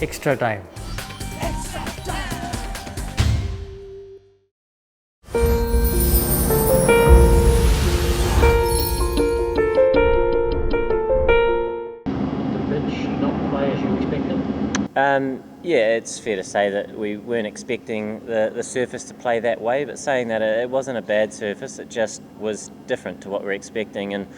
extra time. Yeah, it's fair to say that we weren't expecting the surface to play that way, but saying that it wasn't a bad surface, it just was different to what we're expecting, and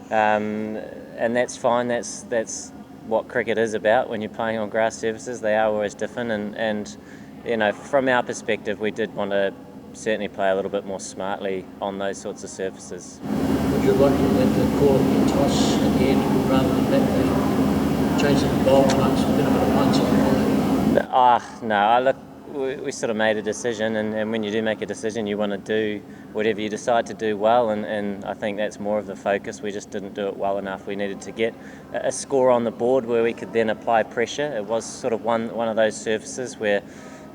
that's fine. That's what cricket is about. When you're playing on grass surfaces, they are always different, and you know, from our perspective, we did want to certainly play a little bit more smartly on those sorts of surfaces. Would you like to call it a toss again rather than that, chasing the bowl punch, a bit of a punch on it? No, look, we sort of made a decision, and when you do make a decision, you want to do whatever you decide to do well, and I think that's more of the focus. We just didn't do it well enough. We needed to get a score on the board where we could then apply pressure. It was sort of one of those surfaces where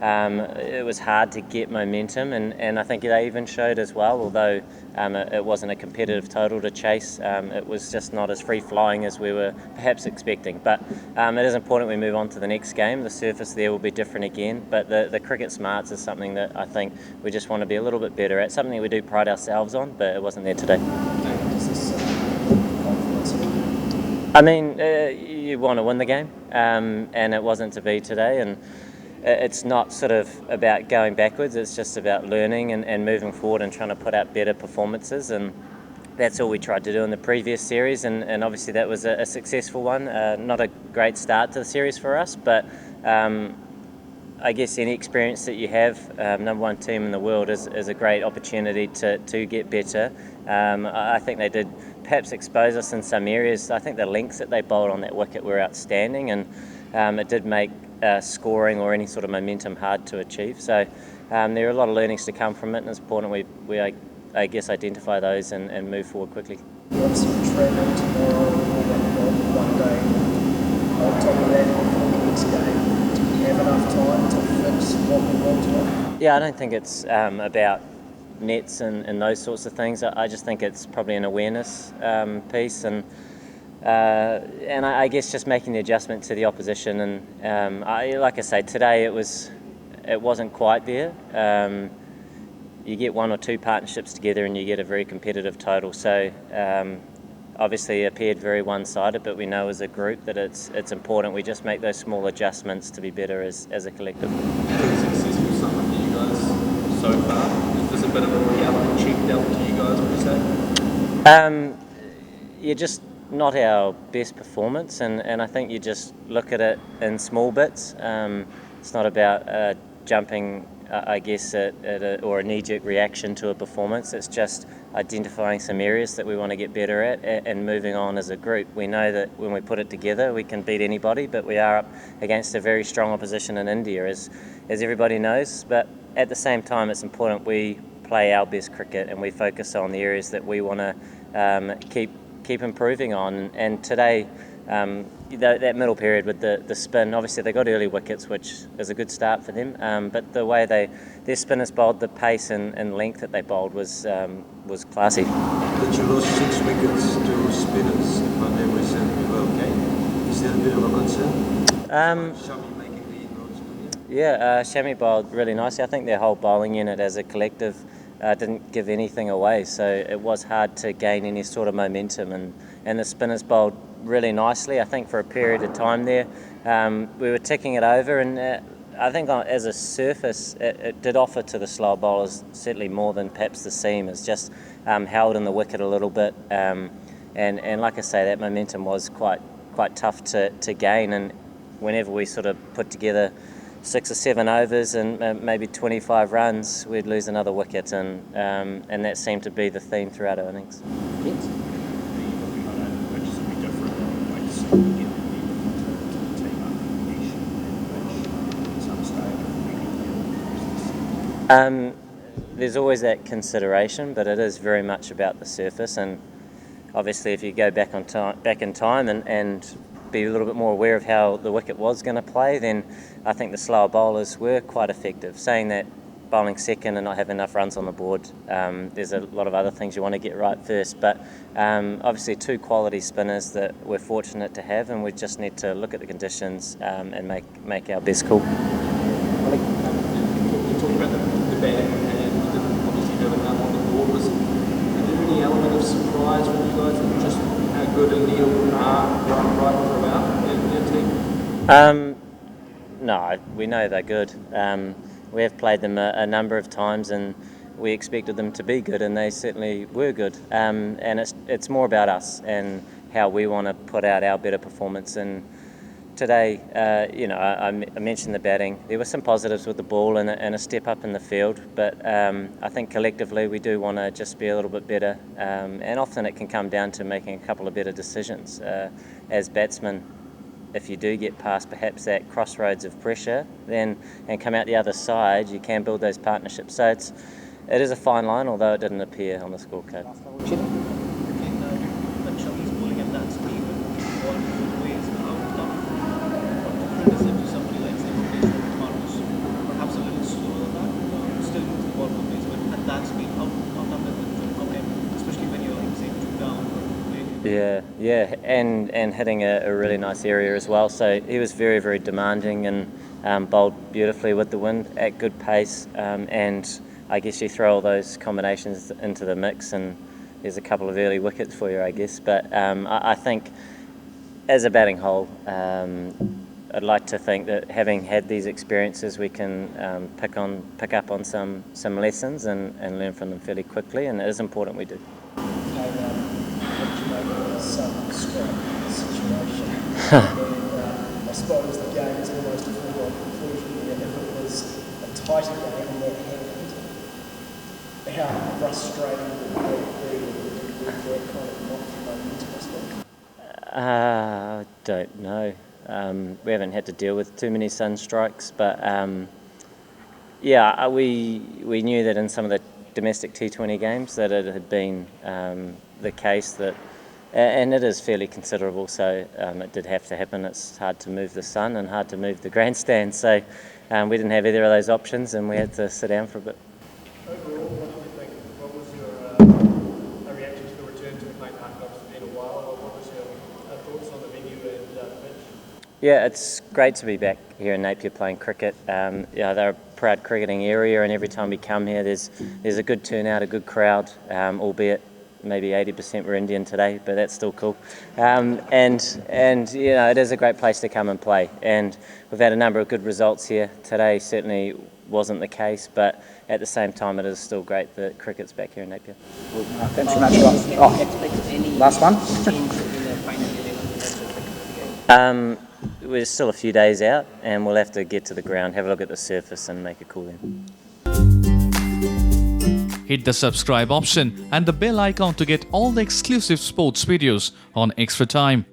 it was hard to get momentum, and I think they even showed as well, although it wasn't a competitive total to chase. It was just not as free-flowing as we were perhaps expecting. But it is important we move on to the next game. The surface there will be different again, but the cricket smarts is something that I think we just want to be a little bit better at, something we do pride ourselves on, but it wasn't there today. I mean, you want to win the game, and it wasn't to be today, and it's not sort of about going backwards, it's just about learning and moving forward and trying to put out better performances, and that's all we tried to do in the previous series, and obviously that was a successful one. Not a great start to the series for us, but I guess any experience that you have, number one team in the world, is a great opportunity to get better. I think they did perhaps expose us in some areas. I think the lengths that they bowled on that wicket were outstanding, and it did make scoring or any sort of momentum hard to achieve. So there are a lot of learnings to come from it, and it's important we I guess identify those and move forward quickly. You have some training tomorrow, one day on top of that for this game. Do you have enough time to fix what we want to? Yeah, I don't think it's about nets and those sorts of things. I just think it's probably an awareness piece, and I guess just making the adjustment to the opposition. And like I say, today it wasn't quite there. You get one or two partnerships together and you get a very competitive total. So obviously it appeared very one-sided, but we know as a group that it's important we just make those small adjustments to be better as a collective. Successful summer for you guys so far. Is this a bit of a reality check dealt to you guys, would you say? You're just not our best performance, and I think you just look at it in small bits. It's not about jumping, I guess, or a knee-jerk reaction to a performance. It's just identifying some areas that we want to get better at and moving on as a group. We know that when we put it together, we can beat anybody, but we are up against a very strong opposition in India, as everybody knows. But at the same time, it's important we play our best cricket and we focus on the areas that we want to keep improving on. And today, that middle period with the spin, obviously they got early wickets, which is a good start for them, but the way their spinners bowled, the pace and length that they bowled was classy. That you lost 6 wickets to spinners, if my memory serves me well, okay? Is that a bit of a concern? Shami making the inroads with you? Yeah, Shami bowled really nicely. I think their whole bowling unit as a collective didn't give anything away, so it was hard to gain any sort of momentum, and the spinners bowled really nicely. I think for a period of time there we were ticking it over, and I think as a surface it did offer to the slow bowlers certainly more than perhaps the seam. It's just held in the wicket a little bit, and like I say, that momentum was quite tough to gain, and whenever we sort of put together 6 or 7 overs and maybe 25 runs, we'd lose another wicket, and that seemed to be the theme throughout our innings. Yes. There's always that consideration, but it is very much about the surface, and obviously if you go back in time and be a little bit more aware of how the wicket was going to play, then I think the slower bowlers were quite effective. Saying that, bowling second and not have enough runs on the board. There's a lot of other things you want to get right first, but obviously 2 quality spinners that we're fortunate to have, and we just need to look at the conditions and make our best call. You talked about the batting and you didn't obviously have enough on the board. Was there any element of surprise with you guys and just how good a Neil are right throughout their team? No, we know they're good. We have played them a number of times, and we expected them to be good, and they certainly were good. And it's more about us and how we want to put out our better performance. And today, I mentioned the batting. There were some positives with the ball and a step up in the field, but I think collectively we do want to just be a little bit better. And often it can come down to making a couple of better decisions as batsmen. If you do get past perhaps that crossroads of pressure, then and come out the other side, you can build those partnerships. So it is a fine line, although it didn't appear on the scorecard. Yeah, and hitting a really nice area as well. So he was very, very demanding and bowled beautifully with the wind at good pace. And I guess you throw all those combinations into the mix, and there's a couple of early wickets for you, I guess. But I think as a batting whole, I'd like to think that having had these experiences, we can pick up on some lessons and learn from them fairly quickly. And it is important we do. Situation. And, I suppose the game is almost a foregone conclusion here. If it was a tighter game in their hand, how frustrating would it be with their kind of not momentum as well? I don't know. We haven't had to deal with too many sunstrikes, but we knew that in some of the domestic T20 games that it had been the case that. And it is fairly considerable, so it did have to happen. It's hard to move the sun and hard to move the grandstand, so we didn't have either of those options, and we had to sit down for a bit. Overall, what did you think? What was your reaction to the return to the Kane Park? It's been a while. What was your thoughts on the venue and the pitch? Yeah, it's great to be back here in Napier playing cricket. They're a proud cricketing area, and every time we come here, there's a good turnout, a good crowd, albeit maybe 80% were Indian today, but that's still cool. And it is a great place to come and play. And we've had a number of good results here. Today certainly wasn't the case, but at the same time, it is still great that cricket's back here in Napier. Thanks very much. Last one. We're still a few days out, and we'll have to get to the ground, have a look at the surface, and make a call then. Hit the subscribe option and the bell icon to get all the exclusive sports videos on Extra Time.